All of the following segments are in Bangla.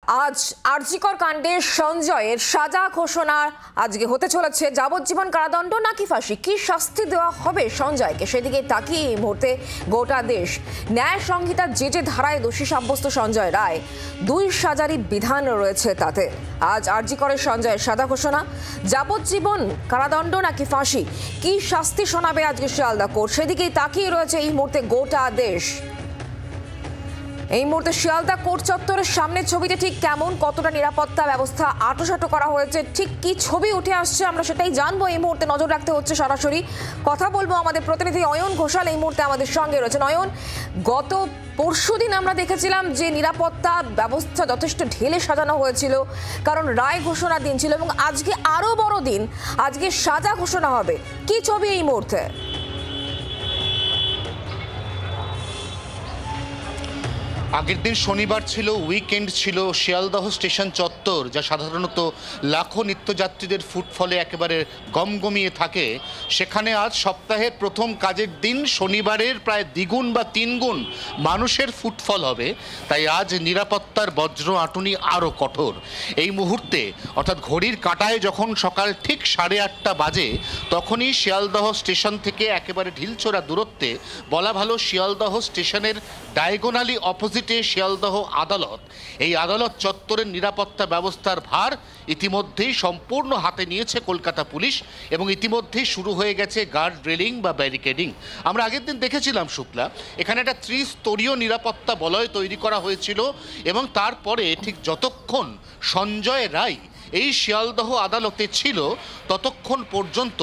আজ আরজিকর কাণ্ডে সঞ্জয়ের সাজা ঘোষণা আজকে হতে চলেছে। যাবজ্জীবন কারাদণ্ড নাকি ফাঁসি, কি শাস্তি দেওয়া হবে সঞ্জয়কে, সেদিকে তাকিয়ে এই মুহূর্তে গোটা দেশ। ন্যায় সংহিতার যে ধারায় দোষী সাব্যস্ত সঞ্জয় রায়, 2 সাজারই বিধান রয়েছে তাতে। আজ আরজিকরের সঞ্জয়ের সাজা ঘোষণা, যাবজ্জীবন কারাদণ্ড নাকি ফাঁসি, কি শাস্তি শোনাবে আজকে শিয়ালদা কোর্ট, সেদিকেই তাকিয়ে রয়েছে এই মুহূর্তে গোটা দেশ। এই মুহূর্তে শিয়ালদা কোর্ট চত্বরের সামনে ছবিতে ঠিক কেমন, কতটা নিরাপত্তা ব্যবস্থা আঁটোসাঁটো করা হয়েছে, ঠিক কি ছবি উঠে আসছে আমরা সেটাই জানবো। এই মুহূর্তে নজর রাখতে হচ্ছে সরাসরি। কথা বলবো আমাদের প্রতিনিধি অয়ন ঘোষাল এই মুহূর্তে আমাদের সঙ্গে রয়েছেন। অয়ন, গত পরশুদিন আমরা দেখেছিলাম যে নিরাপত্তা ব্যবস্থা যথেষ্ট ঢেলে সাজানো হয়েছিল, কারণ রায় ঘোষণার দিন ছিল, এবং আজকে আরো বড় দিন, আজকে সাজা ঘোষণা হবে। কি ছবি এই মুহূর্তে? আগের দিন শনিবার ছিল, উইকেন্ড ছিল। শিয়ালদহ স্টেশন চত্বর, যা সাধারণত লাখো নিত্যযাত্রীদের ফুটফলে একেবারে গমগমিয়ে থাকে, সেখানে আজ সপ্তাহের প্রথম কাজের দিন শনিবারের প্রায় দ্বিগুণ বা 3 গুণ মানুষের ফুটফল হবে। তাই আজ নিরাপত্তার বজ্র আঁটুনি আরও কঠোর। এই মুহূর্তে অর্থাৎ ঘড়ির কাঁটায় যখন সকাল ঠিক 8:30 বাজে, তখনই শিয়ালদহ স্টেশন থেকে একেবারে ঢিলছোড়া দূরত্বে, বলা ভালো শিয়ালদহ স্টেশনের ডায়াগোনালি অপোজিট শিয়ালদহ আদালত, এই আদালত চত্বরের নিরাপত্তা ব্যবস্থার ভার ইতিমধ্যেই সম্পূর্ণ হাতে নিয়েছে কলকাতা পুলিশ, এবং ইতিমধ্যেই শুরু হয়ে গেছে গার্ড রেলিং বা ব্যারিকেডিং। আমরা আগের দিন দেখেছিলাম শুক্লা, এখানে একটা 3-স্তরীয় নিরাপত্তা বলয় তৈরি করা হয়েছিল, এবং তারপরে ঠিক যতক্ষণ সঞ্জয় রায় এই শিয়ালদহ আদালতে ছিল ততক্ষণ পর্যন্ত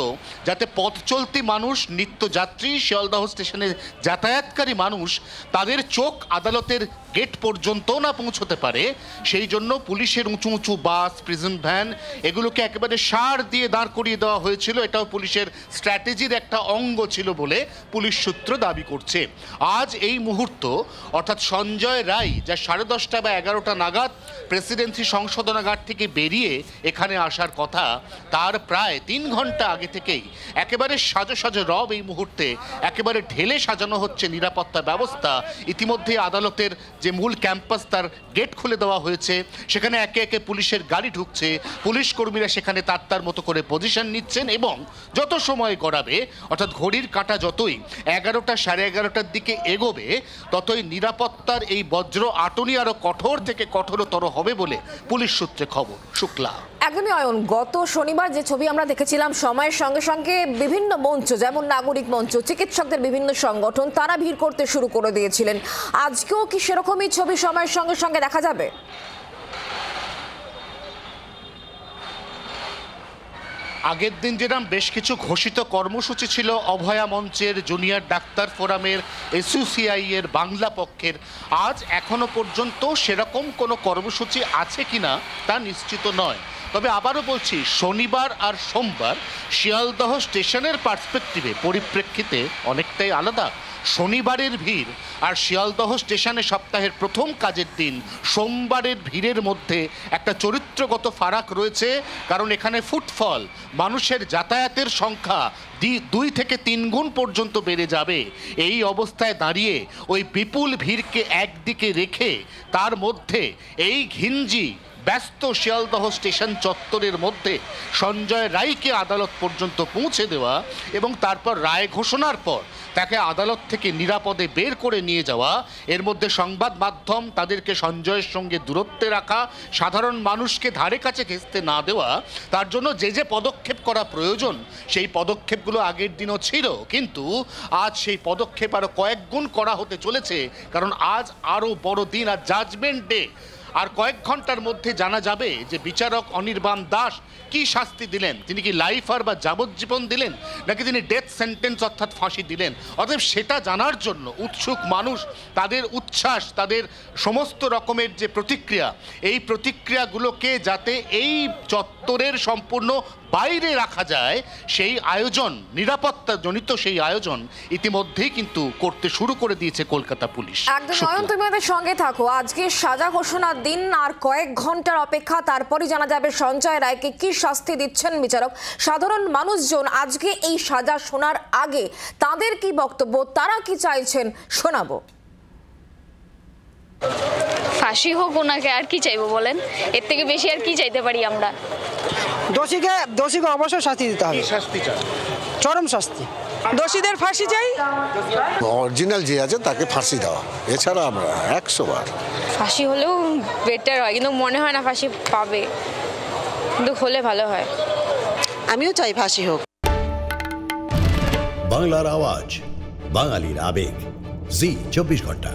যাতে পথ চলতি মানুষ, নিত্যযাত্রী, শিয়ালদহ স্টেশনে যাতায়াতকারী মানুষ, তাদের চোখ আদালতের গেট পর্যন্ত না পৌঁছতে পারে, সেই জন্য পুলিশের উঁচু উঁচু বাস, প্রিজন ভ্যান, এগুলোকে একেবারে সার দিয়ে দাঁড় করিয়ে দেওয়া হয়েছিল। এটাও পুলিশের স্ট্র্যাটেজির একটা অঙ্গ ছিল বলে পুলিশ সূত্র দাবি করছে। আজ এই মুহূর্ত অর্থাৎ সঞ্জয় রায়, যা 10:30 বা 11টা নাগাদ প্রেসিডেন্সি সংশোধনাগার থেকে বেরিয়ে এখানে আসার কথা, তার প্রায় 3 ঘন্টা আগে থেকেই একেবারে সাজো সাজো রব এই মুহূর্তে একেবারে ঢেলে সাজানো হচ্ছে নিরাপত্তা ব্যবস্থা। ইতিমধ্যে আদালতের যে মূল ক্যাম্পাস, তার গেট খুলে দেওয়া হয়েছে, সেখানে একে একে পুলিশের গাড়ি ঢুকছে, পুলিশ কর্মীরা সেখানে তার মতো করে পজিশন নিচ্ছেন, এবং যত সময় গড়াবে অর্থাৎ ঘড়ির কাঁটা যতই 11টা 11:30টার দিকে এগোবে, ততই নিরাপত্তার এই বজ্র আঁটুনি আরো কঠোর থেকে কঠোরতর হবে বলে পুলিশ সূত্রে খবর। শুক্লা, একদমই অয়ন, গত শনিবার যে ছবি আমরা দেখেছিলাম, সময়ের সঙ্গে সঙ্গে বিভিন্ন মঞ্চ, যেমন নাগরিক মঞ্চ, চিকিৎসকদের বিভিন্ন সংগঠন, তারা ভিড় করতে শুরু করে দিয়েছিলেন। আজকেও কি সেরকমই ছবি সময়ের সঙ্গে সঙ্গে দেখা যাবে? আগের দিন যেরকম বেশ কিছু ঘোষিত কর্মসূচি ছিল, অভয়া মঞ্চের, জুনিয়র ডাক্তার ফোরামের, এসইউসিআই এর বাংলা পক্ষের, আজ এখনো পর্যন্ত সেরকম কোনো কর্মসূচি আছে কিনা তা নিশ্চিত নয়। তবে আবারও বলছি, শনিবার আর সোমবার শিয়ালদহ স্টেশনের পার্সপেক্টিভে, পরিপ্রেক্ষিতে অনেকটাই আলাদা। শনিবারের ভিড় আর শিয়ালদহ স্টেশনে সপ্তাহের প্রথম কাজের দিন সোমবারের ভিড়ের মধ্যে একটা চরিত্রগত ফারাক রয়েছে, কারণ এখানে ফুটফল, মানুষের যাতায়াতের সংখ্যা 2 থেকে 3 গুণ পর্যন্ত বেড়ে যাবে। এই অবস্থায় দাঁড়িয়ে ওই বিপুল ভিড়কে একদিকে রেখে তার মধ্যে এই ঘিঞ্জি ব্যস্ত শিয়ালদহ স্টেশন চত্বরের মধ্যে সঞ্জয় রায়কে আদালত পর্যন্ত পৌঁছে দেওয়া, এবং তারপর রায় ঘোষণার পর তাকে আদালত থেকে নিরাপদে বের করে নিয়ে যাওয়া, এর মধ্যে সংবাদ মাধ্যম তাদেরকে সঞ্জয়ের সঙ্গে দূরত্বে রাখা, সাধারণ মানুষকে ধারে কাছে ঘেঁষতে না দেওয়া, তার জন্য যে পদক্ষেপ করা প্রয়োজন সেই পদক্ষেপগুলো আগের দিনও ছিল, কিন্তু আজ সেই পদক্ষেপ আরও কয়েক গুণ করা হতে চলেছে, কারণ আজ আরও বড় দিন। আর জাজমেন্ট ডে, আর কয়েক ঘন্টার মধ্যে জানা যাবে যে বিচারক অনির্বাণ দাস কি শাস্তি দিলেন। তিনি কি লাইফ আর বা যাবজ্জীবন দিলেন, নাকি তিনি ডেথ সেন্টেন্স অর্থাৎ ফাঁসি দিলেন। অতএব সেটা জানার জন্য উৎসুক মানুষ, তাদের উচ্ছ্বাস, তাদের সমস্ত রকমের যে প্রতিক্রিয়া, এই প্রতিক্রিয়াগুলোকে যাতে এই চত্বরের সম্পূর্ণ বাইরে রাখা যায়, সেই আয়োজন, নিরাপত্তাজনিত সেই আয়োজন ইতিমধ্যেই কিন্তু করতে শুরু করে দিয়েছে কলকাতা পুলিশ। একদম নয়ন, তুমি আমাদের সঙ্গে থাকো। আজকে সাজা ঘোষণার দিন, আর কয়েক ঘন্টার অপেক্ষা, তারপরই জানা যাবে সঞ্জয় রায়কে কি শাস্তি দিচ্ছেন বিচারক। সাধারণ মানুষজন আজকে এই সাজা শোনার আগে তাদের কি বক্তব্য, তারা কি চাইছেন, শোনাবো। ফাঁসি হোক ওনাকে, আর কি চাইবো বলেন, এর থেকে বেশি আর কি চাইতে পারি আমরা? দোষীকে অবশ্যই শাস্তি দিতে হবে, শাস্তি চান? চরম শাস্তি। দোষীদের ফাঁসি চাই, অরিজিনাল যে আছে তাকে ফাঁসি দেওয়া, এছাড়া আমরা 100 বার। ফাঁসি হলেও বেটার হয়, কিন্তু মনে হয় না ফাঁসি পাবে, কিন্তু হলে ভালো হয়। আমিও চাই ফাঁসি হোক। বাংলার আওয়াজ, বাঙালির আবেগ, জি 24 ঘন্টা।